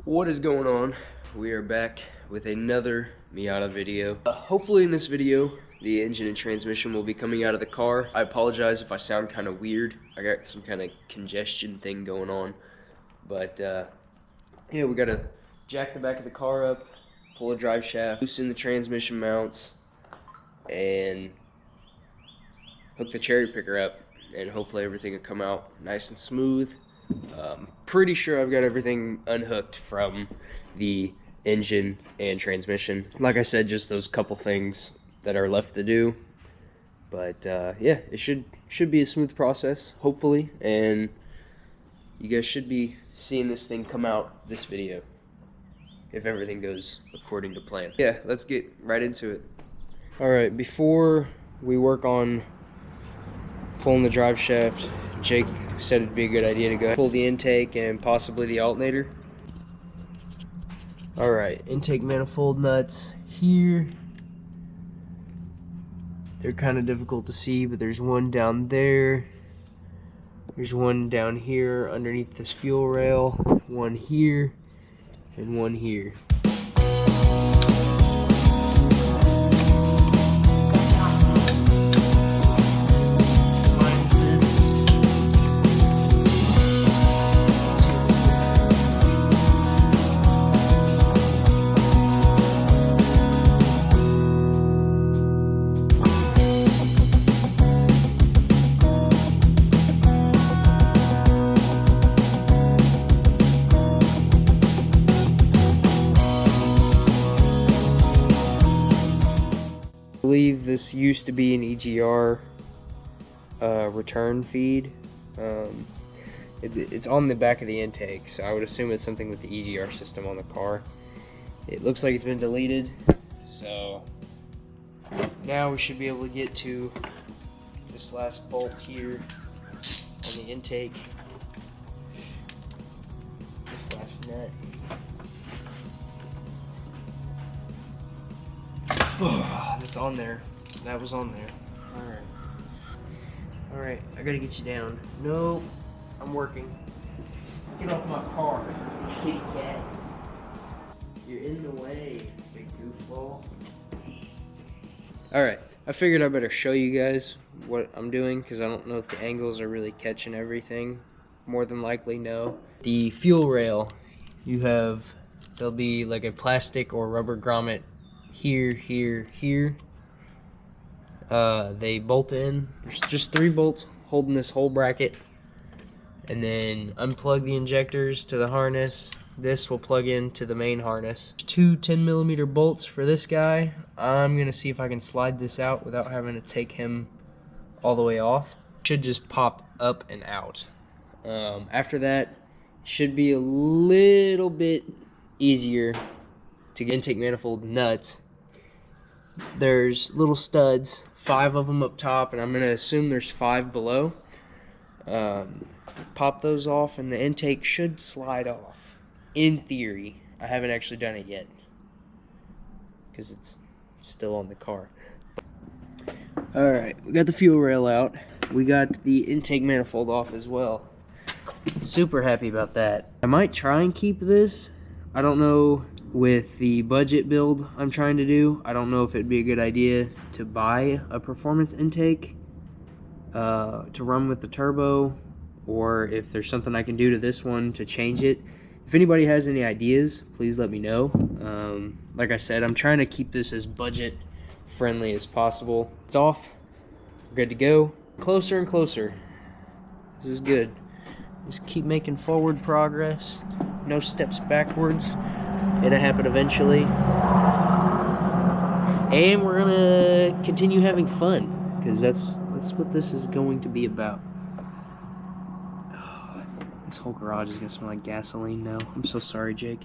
What is going on? We are back with another Miata video. Hopefully in this video, the engine and transmission will be coming out of the car. I apologize if I sound kind of weird. I got some kind of congestion thing going on. But yeah, we gotta jack the back of the car up, pull the drive shaft, loosen the transmission mounts, and hook the cherry picker up. And hopefully everything will come out nice and smooth. Pretty sure I've got everything unhooked from the engine and transmission. Like I said, just those couple things that are left to do. But yeah, it should be a smooth process, hopefully, and you guys should be seeing this thing come out this video if everything goes according to plan. Yeah, let's get right into it. All right, before we work on pulling the drive shaft, Jake said it'd be a good idea to go pull the intake and possibly the alternator. Alright, intake manifold nuts here. They're kind of difficult to see, but there's one down there. There's one down here underneath this fuel rail, one here, and one here. I believe this used to be an EGR return feed. It's on the back of the intake, so I would assume it's something with the EGR system on the car. It looks like it's been deleted, so now we should be able to get to this last bolt here on the intake, this last nut. That's on there. That was on there. Alright. Alright, I gotta get you down. No, I'm working. Get off my car, kitty cat. You're in the way, big goofball. Alright, I figured I better show you guys what I'm doing because I don't know if the angles are really catching everything. More than likely, no. The fuel rail, there'll be like a plastic or rubber grommet here, here, here. They bolt in. There's just 3 bolts holding this whole bracket, and then unplug the injectors to the harness. This will plug into the main harness. 2 10mm bolts for this guy. I'm gonna see if I can slide this out without having to take him all the way off. Should just pop up and out. After that, should be a little bit easier to get intake manifold nuts. There's little studs, 5 of them up top, and I'm going to assume there's 5 below. Pop those off and the intake should slide off. In theory. I haven't actually done it yet because it's still on the car. Alright, we got the fuel rail out. We got the intake manifold off as well. Super happy about that. I might try and keep this. I don't know. With the budget build I'm trying to do, I don't know if it'd be a good idea to buy a performance intake to run with the turbo, or if there's something I can do to this one to change it. If anybody has any ideas, please let me know. Like I said, I'm trying to keep this as budget friendly as possible. It's off. We're good to go. Closer and closer. This is good. Just keep making forward progress. No steps backwards. It'll happen eventually. And we're gonna continue having fun, because that's what this is going to be about. Oh, this whole garage is gonna smell like gasoline now. I'm so sorry, Jake.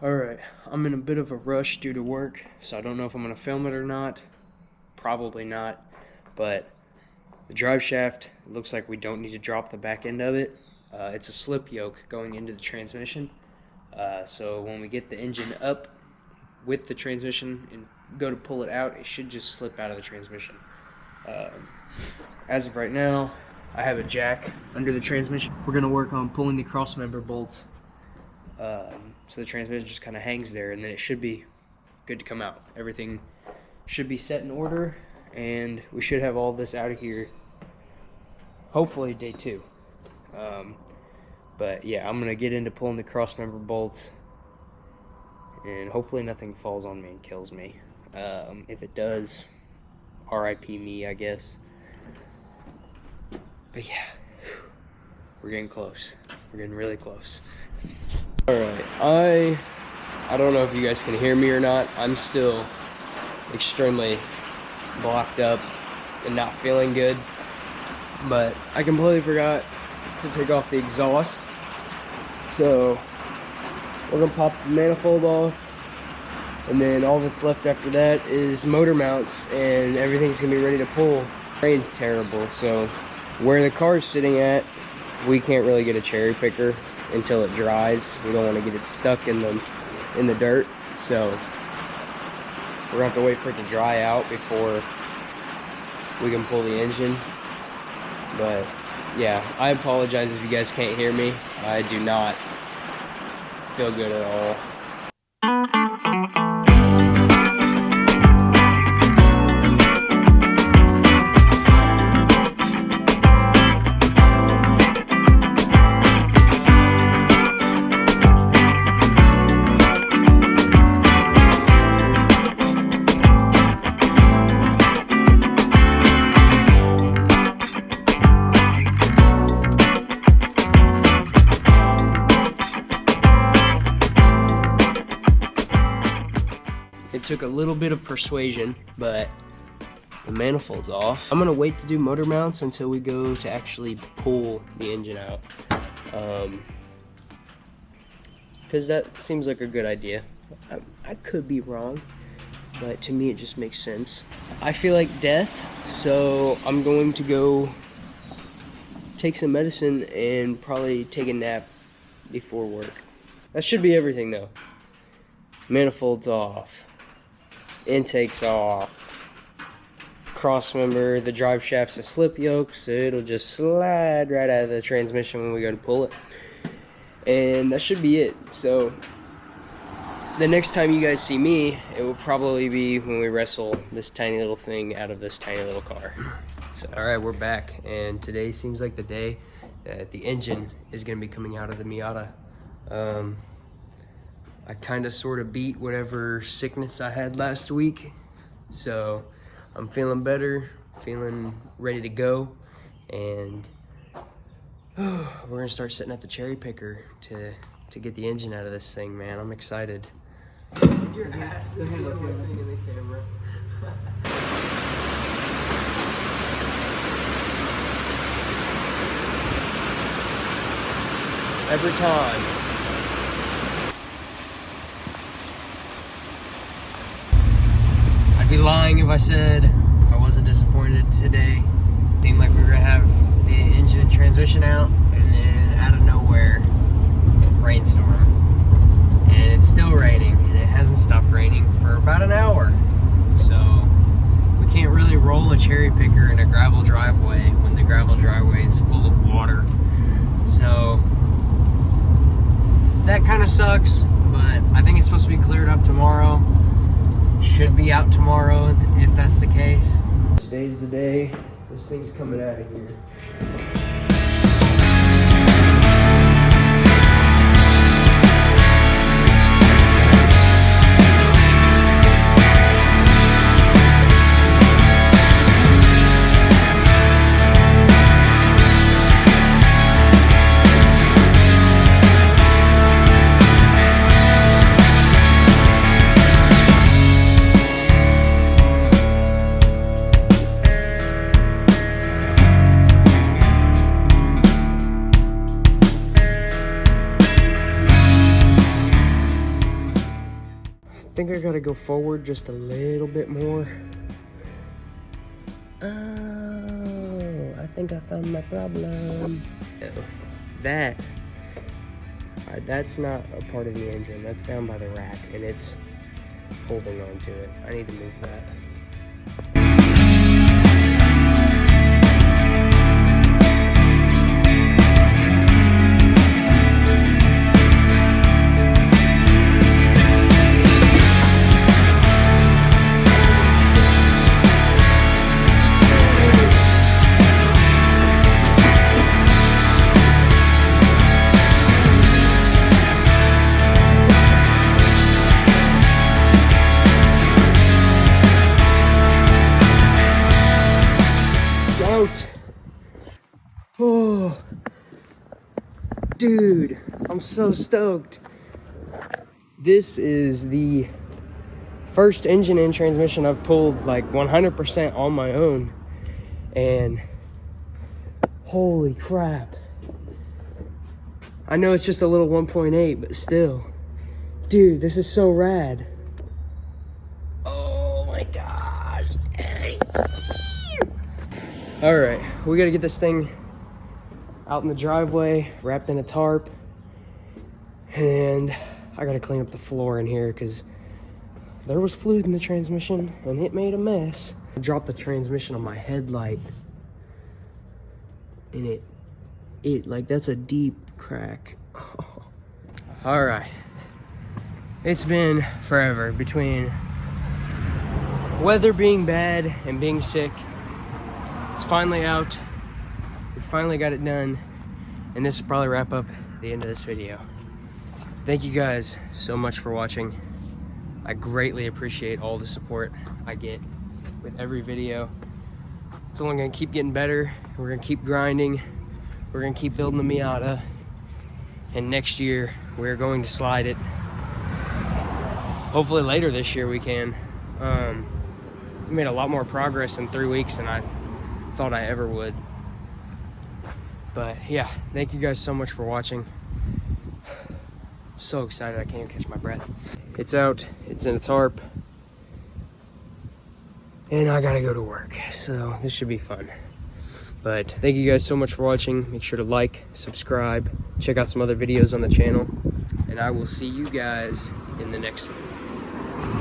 Alright, I'm in a bit of a rush due to work, so I don't know if I'm going to film it or not. Probably not, but the drive shaft, it looks like we don't need to drop the back end of it. It's a slip yoke going into the transmission, so when we get the engine up with the transmission and go to pull it out, it should just slip out of the transmission. As of right now, I have a jack under the transmission. We're going to work on pulling the cross member bolts, so the transmission just kind of hangs there, and then it should be good to come out. Everything should be set in order, and we should have all this out of here hopefully day 2. But yeah, I'm gonna get into pulling the cross member bolts, and hopefully nothing falls on me and kills me. If it does, RIP me, I guess. But yeah, we're getting close. We're getting really close. Alright, I don't know if you guys can hear me or not. I'm still extremely blocked up and not feeling good, but I completely forgot to take off the exhaust, so we're gonna pop the manifold off, and then all that's left after that is motor mounts, and everything's gonna be ready to pull. Rain's terrible, so where the car's sitting at, we can't really get a cherry picker until it dries. We don't want to get it stuck in the dirt, so we're gonna have to wait for it to dry out before we can pull the engine. But yeah, I apologize if you guys can't hear me. I do not feel good at all. It took a little bit of persuasion, but the manifold's off. I'm gonna wait to do motor mounts until we go to actually pull the engine out, because that seems like a good idea. I could be wrong, but to me it just makes sense. I feel like death, so I'm going to go take some medicine and probably take a nap before work. That should be everything though. Manifold's off. Intake's off. Cross member, the drive shaft's a slip yoke, so it'll just slide right out of the transmission when we go to pull it. And that should be it. So the next time you guys see me, it will probably be when we wrestle this tiny little thing out of this tiny little car. So alright, we're back, and today seems like the day that the engine is going to be coming out of the Miata. I kind of sort of beat whatever sickness I had last week, so I'm feeling better, feeling ready to go, and we're gonna start setting up the cherry picker to get the engine out of this thing, man. I'm excited. Your ass is so thing in the camera. Every time. I'd be lying if I said I wasn't disappointed today. It seemed like we were gonna have the engine and transmission out, and then out of nowhere, rainstorm. And it's still raining, and it hasn't stopped raining for about an hour. So we can't really roll a cherry picker in a gravel driveway when the gravel driveway is full of water. So that kind of sucks, but I think it's supposed to be cleared up tomorrow. Should be out tomorrow if that's the case. Today's the day this thing's coming out of here. think I gotta go forward just a little bit more. Oh, I think I found my problem. That's not a part of the engine. That's down by the rack, and it's holding on to it. I need to move that. Oh, dude, I'm so stoked. This is the first engine and transmission I've pulled like 100% on my own, and holy crap. I know it's just a little 1.8, but still, dude, this is so rad. Oh my gosh. All right, we gotta get this thing out in the driveway, wrapped in a tarp, and I gotta clean up the floor in here because there was fluid in the transmission and it made a mess. I dropped the transmission on my headlight, and it like, that's a deep crack. Oh. All right, it's been forever between weather being bad and being sick. It's finally out. We finally got it done, and this will probably wrap up the end of this video. Thank you guys so much for watching. I greatly appreciate all the support I get with every video. It's only gonna keep getting better. We're gonna keep grinding. We're gonna keep building the Miata, and next year we're going to slide it. Hopefully later this year we can. We made a lot more progress in 3 weeks than I thought I ever would. But yeah, thank you guys so much for watching. I'm so excited I can't even catch my breath. It's out, it's in a tarp, and I gotta go to work, so this should be fun. But thank you guys so much for watching. Make sure to like, subscribe, check out some other videos on the channel, and I will see you guys in the next one.